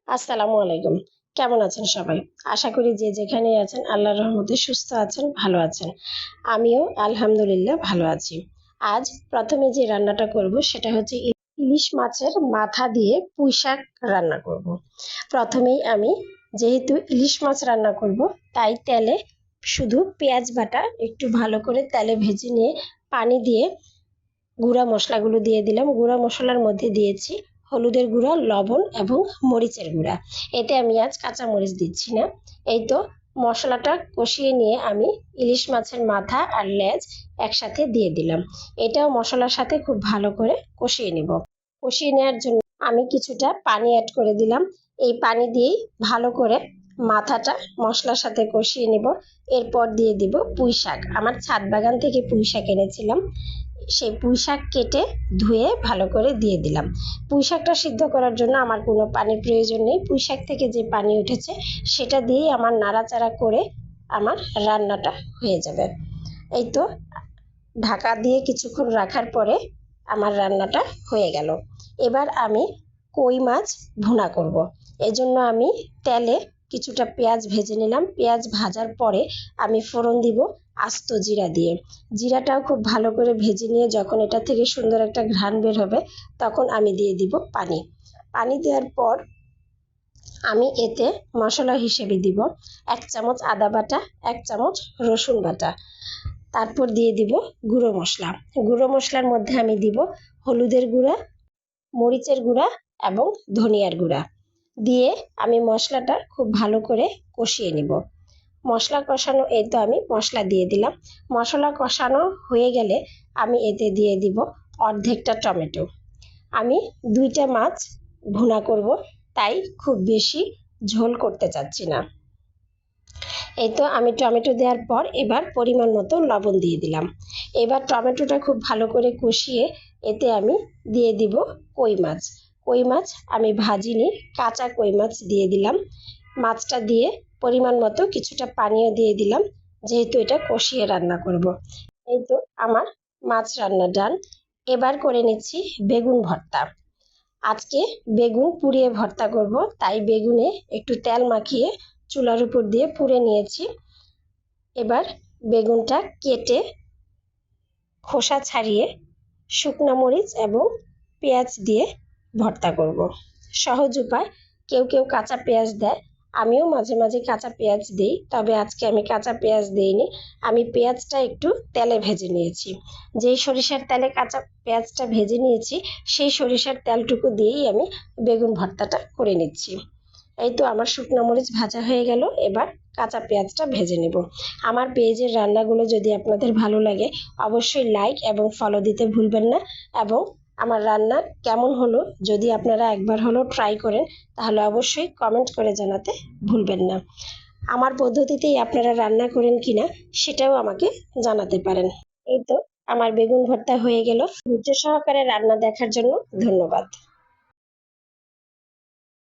আসসালামু আলাইকুম। কেমন আছেন সবাই? আশা করি যে যেখানে আছেন আল্লাহর রহমতে সুস্থ আছেন, ভালো আছেন। আমিও আলহামদুলিল্লাহ ভালো আছি। আজ প্রথমে যে রান্নাটা করব সেটা হচ্ছে ইলিশ মাছের মাথা দিয়ে পুঁইশাক রান্না করব। প্রথমেই আমি যেহেতু ইলিশ মাছ রান্না করব তাই তেলে শুধু পেঁয়াজ বাটা একটু ভালো করে তেলে ভেজে নিয়ে পানি দিয়ে গুঁড়া মশলাগুলো দিয়ে দিলাম। গুঁড়া মশলার মধ্যে দিয়েছি হলুদের গুঁড়া, লবণ এবং মরিচের গুঁড়া। এতে আমি আজ কাঁচা মরিচ দিচ্ছি না। এই তো মশলাটা কষিয়ে নিয়ে আমি ইলিশ মাছের মাথা আর লেজ একসাথে দিয়ে দিলাম। এটাও মশলার সাথে খুব ভালো করে কষিয়ে নিব। কষিয়ে নেওয়ার জন্য আমি কিছুটা পানি অ্যাড করে দিলাম। এই পানি দিয়েই ভালো করে মাথাটা মশলার সাথে কষিয়ে নিব। এরপর দিয়ে দিব পুঁই শাক। আমার ছাদ বাগান থেকে পুঁই শাক এনেছিলাম, সেই পুঁই শাক কেটে ধুয়ে ভালো করে দিয়ে দিলাম। পুঁই শাকটা সিদ্ধ করার জন্য আমার কোনো পানির প্রয়োজন নেই। পুঁই শাক থেকে যে পানি উঠেছে সেটা দিয়েই আমার নাড়াচাড়া করে আমার রান্নাটা হয়ে যাবে। এই তো ঢাকা দিয়ে কিছুক্ষণ রাখার পরে আমার রান্নাটা হয়ে গেল। এবার আমি কই মাছ ভুনা করব। এজন্য আমি তেলে কিছুটা পেঁয়াজ ভেজে নিলাম। পেঁয়াজ ভাজার পরে আমি ফোড়ন দিব আস্ত জিরা দিয়ে। জিরাটাও খুব ভালো করে ভেজে নিয়ে যখন এটা থেকে সুন্দর একটা ঘ্রাণ বের হবে তখন আমি দিয়ে দিব পানি। পানি দেওয়ার পর আমি এতে মশলা হিসেবে দিব 1 চামচ আদা বাটা, 1 চামচ রসুন বাটা। তারপর দিয়ে দিব গুঁড়ো মশলা। গুঁড়ো মশলার মধ্যে আমি দিব হলুদের গুঁড়া, মরিচের গুঁড়া এবং ধনিয়ার গুঁড়া দিয়ে আমি মশলাটা খুব ভালো করে কষিয়ে নিব। মশলা কষানো, এই তো আমি মশলা দিয়ে দিলাম। মশলা কষানো হয়ে গেলে আমি এতে দিয়ে দিব অর্ধেকটা টমেটো। আমি 2টা মাছ ভুনা করব, তাই খুব বেশি ঝোল করতে চাচ্ছি না। এই তো আমি টমেটো দেওয়ার পর এবার পরিমাণ মতো লবণ দিয়ে দিলাম। এবার টমেটোটা খুব ভালো করে কষিয়ে এতে আমি দিয়ে দিব কই মাছ। কই মাছ আমি ভাজিনি, কাঁচা কই মাছ দিয়ে দিলাম। মাছটা দিয়ে পরিমাণ মতো কিছুটা পানিও দিয়ে দিলাম, যেহেতু এটা কষিয়ে রান্না করব। এই তো আমার মাছ রান্না ডান। এবার করে নিচ্ছি বেগুন ভর্তা। আজকে বেগুন পুড়িয়ে ভর্তা করব, তাই বেগুনে একটু তেল মাখিয়ে চুলার উপর দিয়ে পুড়ে নিয়েছি। এবার বেগুনটা কেটে খোসা ছাড়িয়ে শুকনো মরিচ এবং পেঁয়াজ দিয়ে ভর্তা করব। সহজ উপায়। কেউ কেউ কাঁচা পেঁয়াজ দেয়, আমিও মাঝে মাঝে কাঁচা পেঁয়াজ দিই, তবে আজকে আমি কাঁচা পেঁয়াজ দিইনি। আমি পেঁয়াজটা একটু তেলে ভেজে নিয়েছি। যেই সরিষার তেলে কাঁচা পেঁয়াজটা ভেজে নিয়েছি সেই সরিষার তেলটুকু দিয়েই আমি বেগুন ভর্তাটা করে নিচ্ছি। এই তো আমার শুকনো মরিচ ভাজা হয়ে গেল। এবার কাঁচা পেঁয়াজটা ভেজে নেব। আমার পেজের রান্নাগুলো যদি আপনাদের ভালো লাগে অবশ্যই লাইক এবং ফলো দিতে ভুলবেন না। এবং আমার রান্না কেমন হলো যদি আপনারা একবার হলেও ট্রাই করেন তাহলে অবশ্যই কমেন্ট করে জানাতে ভুলবেন না। আমার পদ্ধতিতেই আপনারা রান্না করেন কিনা সেটাও আমাকে জানাতে পারেন। এই তো আমার বেগুন ভর্তা হয়ে গেল। ধৈর্য সহকারে রান্না দেখার জন্য ধন্যবাদ।